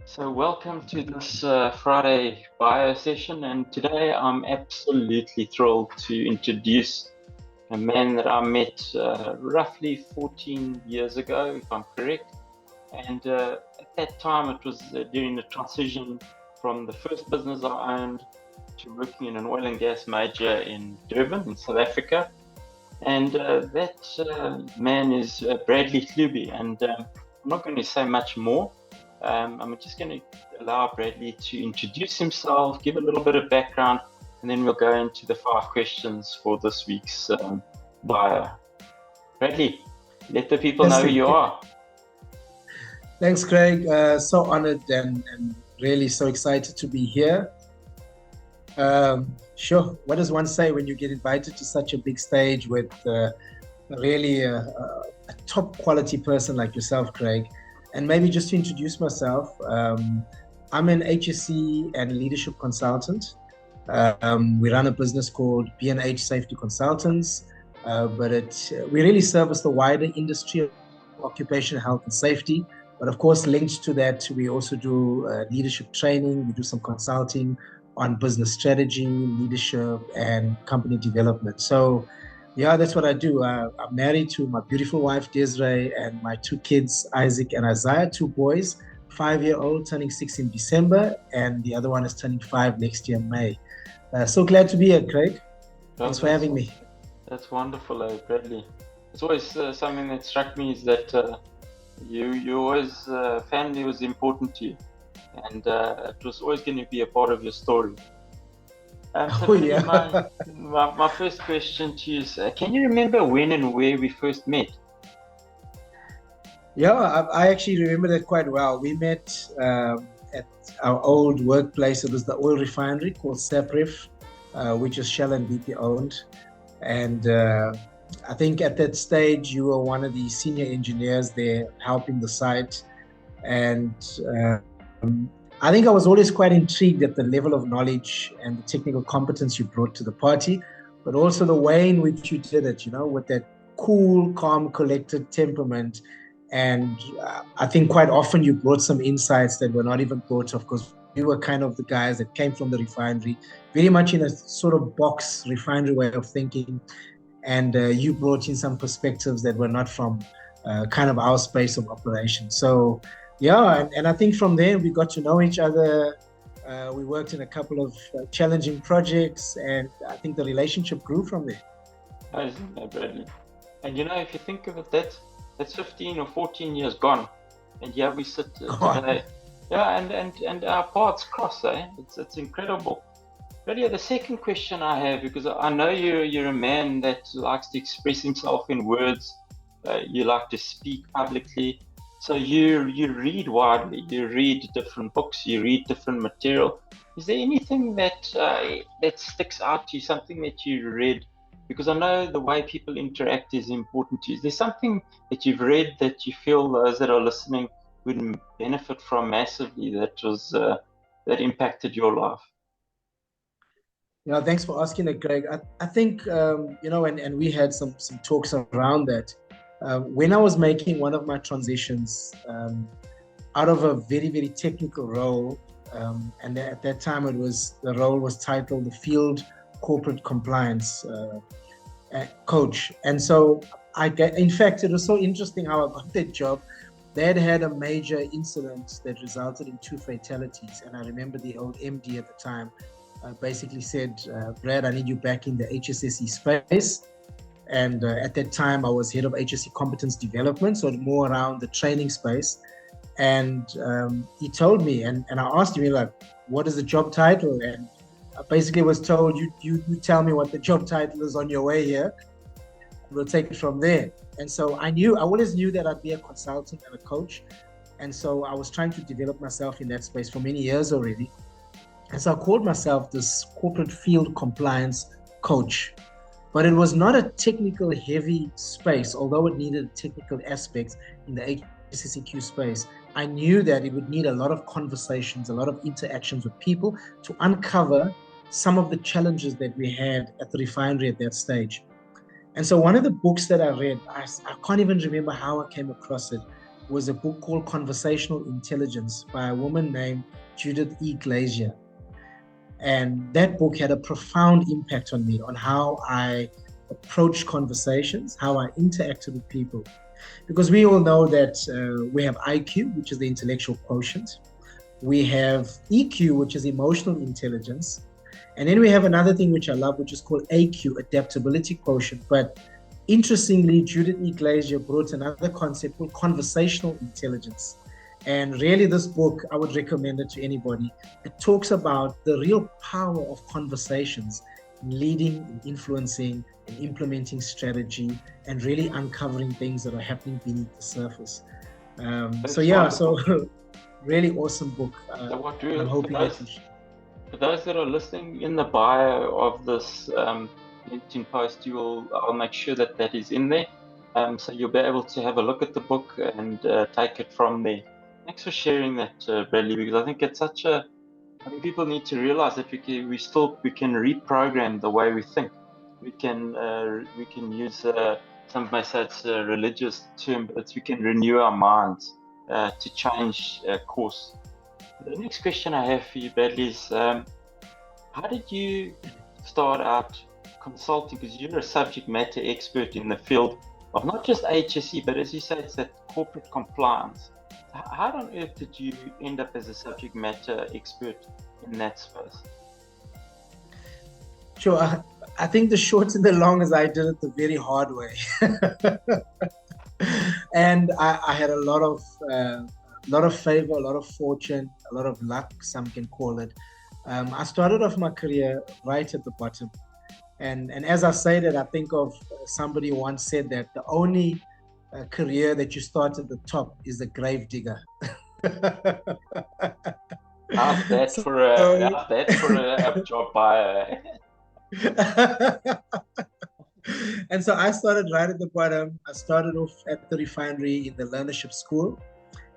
So, welcome to this Friday bio session. And today I'm absolutely thrilled to introduce a man that I met roughly 14 years ago, if I'm correct. And at that time, it was during the transition from the first business I owned to working in an oil and gas major in Durban, in South Africa. And that man is Bradley Hlubi. And I'm not going to say much more. I'm just going to allow Bradley to introduce himself, give a little bit of background, and then we'll go into the 5 questions for this week's bio. Bradley, let the people know who you are. Thanks, Craig. So honored and really so excited to be here. Sure. What does one say when you get invited to such a big stage with really a top quality person like yourself, Craig? And maybe just to introduce myself, I'm an HSE and leadership consultant. We run a business called B&H Safety Consultants, but we really service the wider industry of occupational health and safety. But of course, linked to that, we also do leadership training. We do some consulting on business strategy, leadership, and company development. So yeah, that's what I do. I'm married to my beautiful wife, Desiree, and my 2 kids, Isaac and Isaiah, 2 boys, 5-year-old turning 6 in December, and the other one is turning 5 next year, May. So glad to be here, Craig. Thanks for having me. That's wonderful, Bradley. It's always something that struck me is that you always, family was important to you, and it was always going to be a part of your story. My first question to you is, can you remember when and where we first met? Yeah, I actually remember that quite well. We met at our old workplace. It was the oil refinery called Sapref, which is Shell and BP owned. And I think at that stage, you were one of the senior engineers there helping the site. And I think I was always quite intrigued at the level of knowledge and the technical competence you brought to the party, but also the way in which you did it, with that cool, calm, collected temperament. And I think quite often you brought some insights that were not even thought of, because we were kind of the guys that came from the refinery, very much in a sort of box refinery way of thinking. And you brought in some perspectives that were not from kind of our space of operation. So yeah, and I think from there we got to know each other. We worked in a couple of challenging projects, and I think the relationship grew from there. Isn't that, Bradley? And if you think of it, that's 15 or 14 years gone, and here we sit today. Yeah, and our paths cross, eh? It's incredible. But yeah, the second question I have, because I know you're a man that likes to express himself in words. You like to speak publicly. So you read widely, you read different books, you read different material. Is there anything that sticks out to you, something that you read? Because I know the way people interact is important to you. Is there something that you've read that you feel those that are listening would benefit from massively that impacted your life? Yeah, thanks for asking that, Greg. I think, and we had some talks around that. When I was making one of my transitions out of a very, very technical role, and at that time the role was titled the Field Corporate Compliance Coach. And so in fact, it was so interesting how I got that job. They had a major incident that resulted in 2 fatalities. And I remember the old MD at the time basically said, Brad, I need you back in the HSSE space. And at that time, I was head of HSE competence development, so more around the training space. And he told me, and I asked him, like, what is the job title? And I basically was told, you tell me what the job title is on your way here. We'll take it from there. And so I always knew that I'd be a consultant and a coach. And so I was trying to develop myself in that space for many years already. And so I called myself this corporate field compliance coach. But it was not a technical heavy space, although it needed technical aspects in the HSEQ space. I knew that it would need a lot of conversations, a lot of interactions with people to uncover some of the challenges that we had at the refinery at that stage. And so one of the books that I read, I can't even remember how I came across it, was a book called Conversational Intelligence by a woman named Judith E. Glazier. And that book had a profound impact on me, on how I approach conversations, how I interacted with people. Because we all know that we have IQ, which is the intellectual quotient. We have EQ, which is emotional intelligence. And then we have another thing which I love, which is called AQ, adaptability quotient. But interestingly, Judith E. Glazier brought another concept called conversational intelligence. And really, this book, I would recommend it to anybody. It talks about the real power of conversations in leading, in influencing, in implementing strategy, and really uncovering things that are happening beneath the surface. So really awesome book. I'm hoping for those that are listening, in the bio of this LinkedIn post, I'll make sure that is in there. So you'll be able to have a look at the book and take it from there. Thanks for sharing that, Bradley, because I think it's I think people need to realize that we can reprogram the way we think. We can use some may say it's a religious term, but we can renew our minds to change course. The next question I have for you, Bradley, is how did you start out consulting? Because you're a subject matter expert in the field of not just HSE, but as you say, it's that corporate compliance. How on earth did you end up as a subject matter expert in that space? Sure. I think the short and the long is I did it the very hard way. And I had a lot of favor, a lot of fortune, a lot of luck, some can call it. I started off my career right at the bottom. And as I say that, I think of somebody once said that the only career that you start at the top is a grave digger. How's that for a job buyer? And so I started right at the bottom. I started off at the refinery in the learnership school.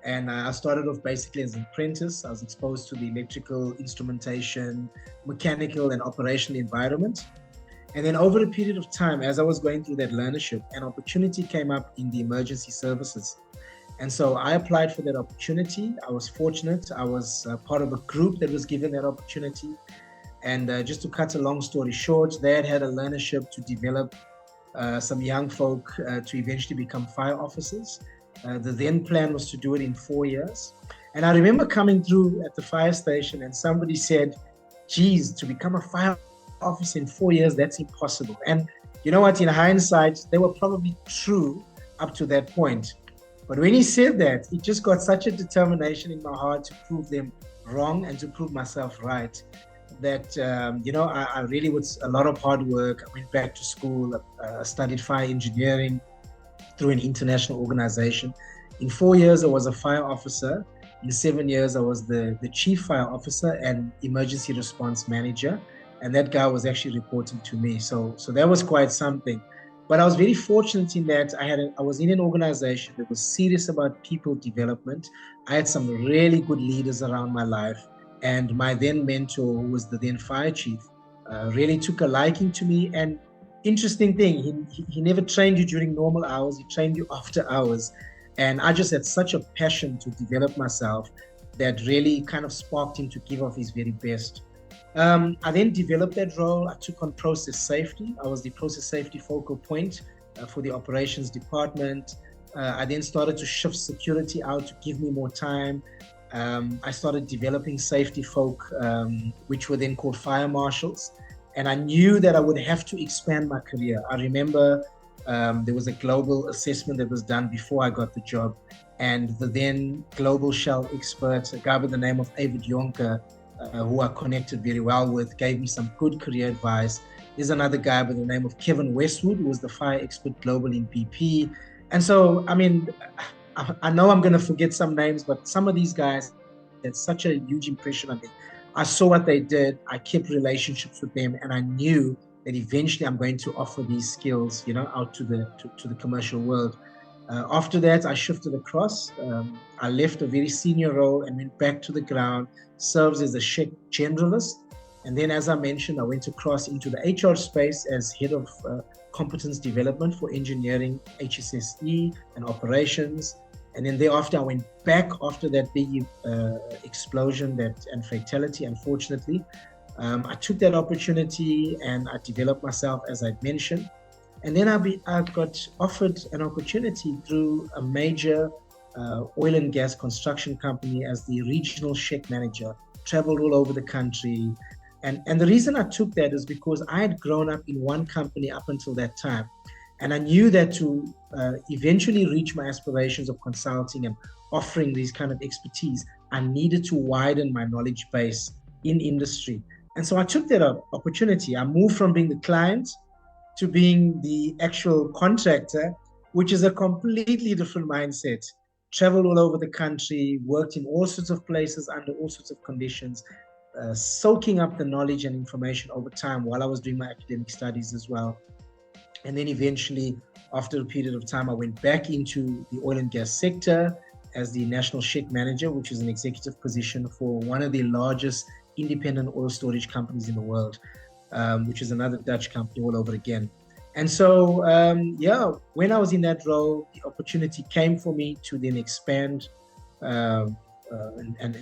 And I started off basically as an apprentice. I was exposed to the electrical, instrumentation, mechanical, and operational environment. And then over a period of time, as I was going through that learnership, an opportunity came up in the emergency services. And so I applied for that opportunity. I was fortunate. I was part of a group that was given that opportunity. And just to cut a long story short, they had a learnership to develop some young folk to eventually become fire officers. The then plan was to do it in 4 years. And I remember coming through at the fire station and somebody said, geez, to become a fire officer in 4 years, that's impossible. And you know what, in hindsight, they were probably true up to that point. But when he said that, it just got such a determination in my heart to prove them wrong and to prove myself right, that, I really, with a lot of hard work, I went back to school, studied fire engineering through an international organization. In 4 years, I was a fire officer. In 7 years, I was the chief fire officer and emergency response manager. And that guy was actually reporting to me. So that was quite something. But I was very fortunate in that I was in an organization that was serious about people development. I had some really good leaders around my life. And my then mentor, who was the then fire chief, really took a liking to me. And interesting thing, he never trained you during normal hours. He trained you after hours. And I just had such a passion to develop myself that really kind of sparked him to give off his very best. I then developed that role. I took on process safety. I was the process safety focal point for the operations department. I then started to shift security out to give me more time. I started developing safety folk, which were then called fire marshals. And I knew that I would have to expand my career. I remember there was a global assessment that was done before I got the job. And the then global shell expert, a guy by the name of David Jonker, who I connected very well with, gave me some good career advice. There's another guy by the name of Kevin Westwood, who was the fire expert global in BP. And so, I mean, I know I'm going to forget some names, but some of these guys had such a huge impression on me. I saw what they did. I kept relationships with them, and I knew that eventually I'm going to offer these skills, out to the commercial world. After that, I shifted across. I left a very senior role and went back to the ground, served as a generalist. And then, as I mentioned, I went across into the HR space as head of competence development for engineering, HSSE, and operations. And then thereafter, I went back after that big explosion and fatality, unfortunately. I took that opportunity and I developed myself, as I'd mentioned. And then I got offered an opportunity through a major oil and gas construction company as the regional SHEC manager, traveled all over the country. And the reason I took that is because I had grown up in one company up until that time. And I knew that to eventually reach my aspirations of consulting and offering these kind of expertise, I needed to widen my knowledge base in industry. And so I took that opportunity. I moved from being the client to being the actual contractor, which is a completely different mindset. Traveled all over the country, worked in all sorts of places under all sorts of conditions, soaking up the knowledge and information over time while I was doing my academic studies as well. And then eventually, after a period of time, I went back into the oil and gas sector as the national SHEC manager, which is an executive position for one of the largest independent oil storage companies in the world, which is another Dutch company all over again. And so, when I was in that role, the opportunity came for me to then expand and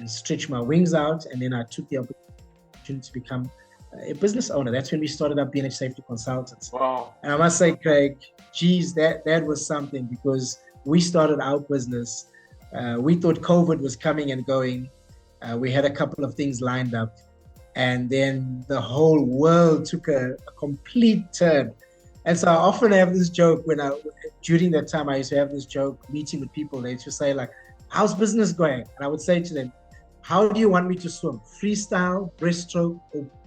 stretch my wings out. And then I took the opportunity to become a business owner. That's when we started up B&H Safety Consultants. Wow. And I must say, Craig, geez, that was something, because we started our business. We thought COVID was coming and going. We had a couple of things lined up. And then the whole world took a complete turn. And so I often have this joke during that time, I used to have this joke meeting with people. They used to say, like, how's business going? And I would say to them, how do you want me to swim? Freestyle, breaststroke,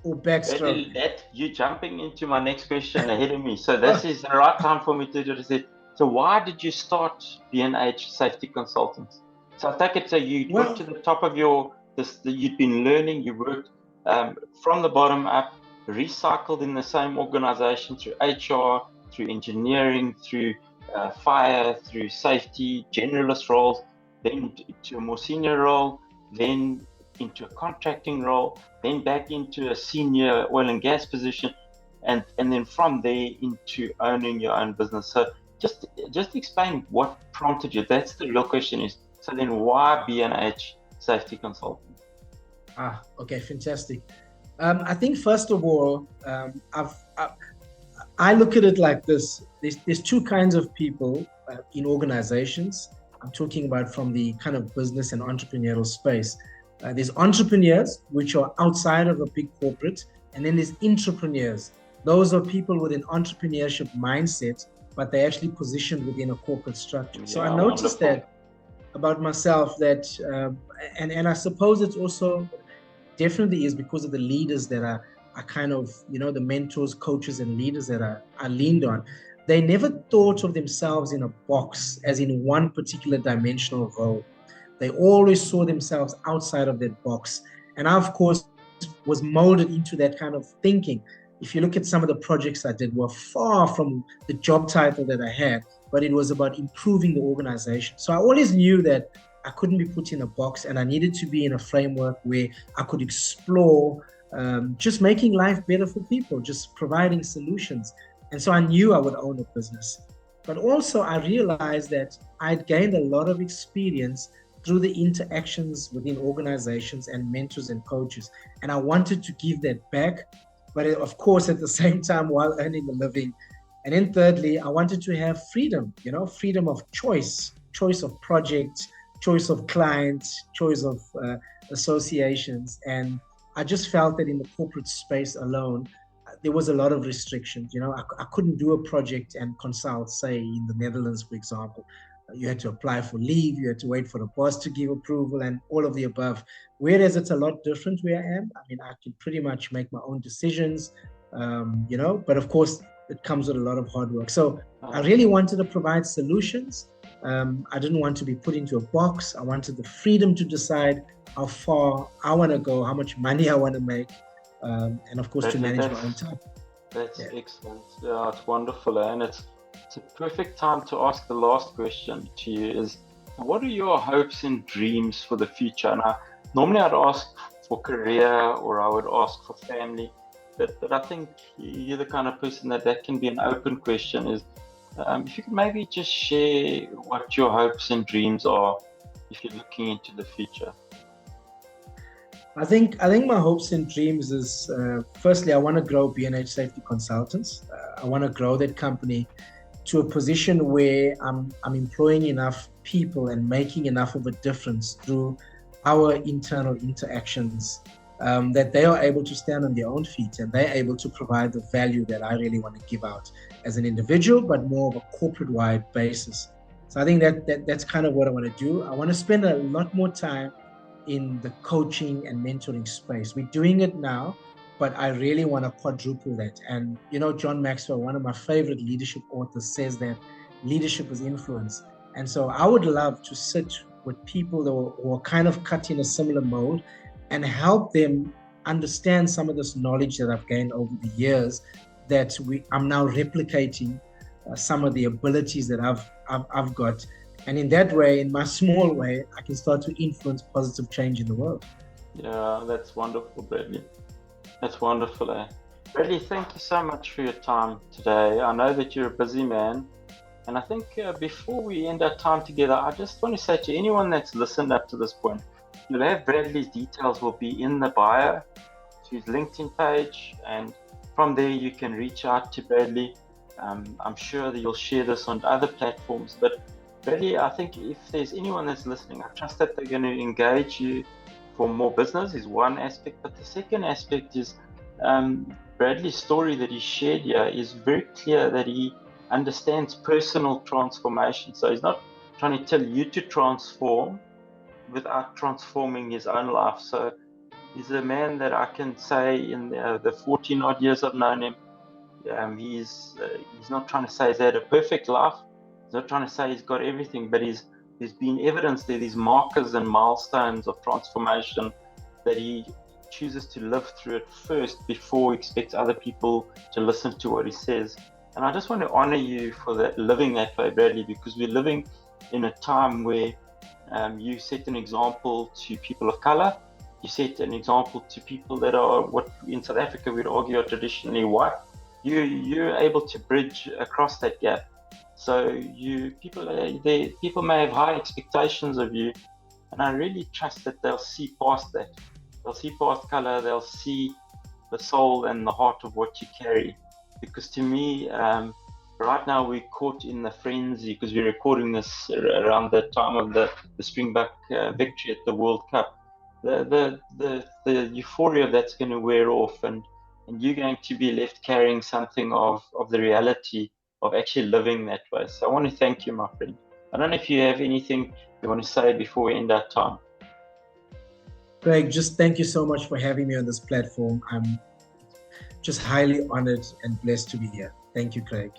or backstroke? You're jumping into my next question ahead of me. So this is the right time for me to just say, so why did you start B&H Safety Consultants? So I take it, so you got to the top of you'd been learning, you worked from the bottom up, recycled in the same organization through HR, through engineering, through fire, through safety, generalist roles, then to a more senior role, then into a contracting role, then back into a senior oil and gas position, and then from there into owning your own business. So just explain what prompted you. That's the real question is, so then why B&H Safety Consultants? Okay, fantastic. I think first of all, I look at it like this. There's two kinds of people in organizations. I'm talking about from the kind of business and entrepreneurial space. There's entrepreneurs, which are outside of a big corporate, and then there's intrapreneurs. Those are people with an entrepreneurship mindset, but they're actually positioned within a corporate structure. So I noticed that about myself, that, and I suppose it's also definitely is because of the leaders that are kind of, the mentors, coaches, and leaders that are leaned on. They never thought of themselves in a box, as in one particular dimensional role. They always saw themselves outside of that box. And I, of course, was molded into that kind of thinking. If you look at some of the projects I did, were far from the job title that I had, but it was about improving the organization. So I always knew that I couldn't be put in a box, and I needed to be in a framework where I could explore just making life better for people, just providing solutions. And so I knew I would own a business. But also I realized that I'd gained a lot of experience through the interactions within organizations and mentors and coaches. And I wanted to give that back, but of course, at the same time, while earning a living. And then thirdly, I wanted to have freedom, freedom of choice of projects, choice of clients, choice of associations. And I just felt that in the corporate space alone, there was a lot of restrictions. I couldn't do a project and consult, say, in the Netherlands, for example. You had to apply for leave, you had to wait for the boss to give approval, and all of the above. Whereas it's a lot different where I am. I mean, I can pretty much make my own decisions, but of course, it comes with a lot of hard work. So I really wanted to provide solutions. I didn't want to be put into a box. I wanted the freedom to decide how far I want to go, how much money I want to make, and of course, to manage my own time. That's excellent. Yeah, it's wonderful. And it's a perfect time to ask the last question to you is, what are your hopes and dreams for the future? And normally I'd ask for career, or I would ask for family. But I think you're the kind of person that can be an open question is, If you could maybe just share what your hopes and dreams are if you're looking into the future. I think my hopes and dreams is firstly, I want to grow B&H Safety Consultants. I want to grow that company to a position where I'm employing enough people and making enough of a difference through our internal interactions, that they are able to stand on their own feet and they're able to provide the value that I really want to give out as an individual, but more of a corporate-wide basis. So I think that's kind of what I want to do. I want to spend a lot more time in the coaching and mentoring space. We're doing it now, but I really want to quadruple that. And, John Maxwell, one of my favorite leadership authors, says that leadership is influence. And so I would love to sit with people who are kind of cut in a similar mold and help them understand some of this knowledge that I've gained over the years, that I'm now replicating some of the abilities that I've got. And in that way, in my small way, I can start to influence positive change in the world. Yeah, that's wonderful, Bradley. That's wonderful, eh? Bradley, thank you so much for your time today. I know that you're a busy man. And I think before we end our time together, I just want to say to anyone that's listened up to this point, you'll have Bradley's details will be in the bio to his LinkedIn page. And from there, you can reach out to Bradley. I'm sure that you'll share this on other platforms. But Bradley, I think if there's anyone that's listening, I trust that they're going to engage you for more business is one aspect. But the second aspect is Bradley's story that he shared here is very clear that he understands personal transformation. So he's not trying to tell you to transform without transforming his own life. So he's a man that I can say in the 14 odd years I've known him, he's not trying to say he's had a perfect life. He's not trying to say he's got everything, but there's been evidence there, these markers and milestones of transformation that he chooses to live through it first before he expects other people to listen to what he says. And I just want to honor you for that, living that way, Bradley, because we're living in a time where you set an example to people of color. You set an example to people that are what in South Africa we'd argue are traditionally white. You're able to bridge across that gap. So people may have high expectations of you, and I really trust that they'll see past that. They'll see past color. They'll see the soul and the heart of what you carry. Because to me, right now we're caught in the frenzy because we're recording this around the time of the Springbok victory at the World Cup. The euphoria of that's going to wear off, and you're going to be left carrying something of the reality of actually living that way. So I want to thank you, my friend. I don't know if you have anything you want to say before we end our time. Craig, just thank you so much for having me on this platform. I'm just highly honored and blessed to be here. Thank you, Craig.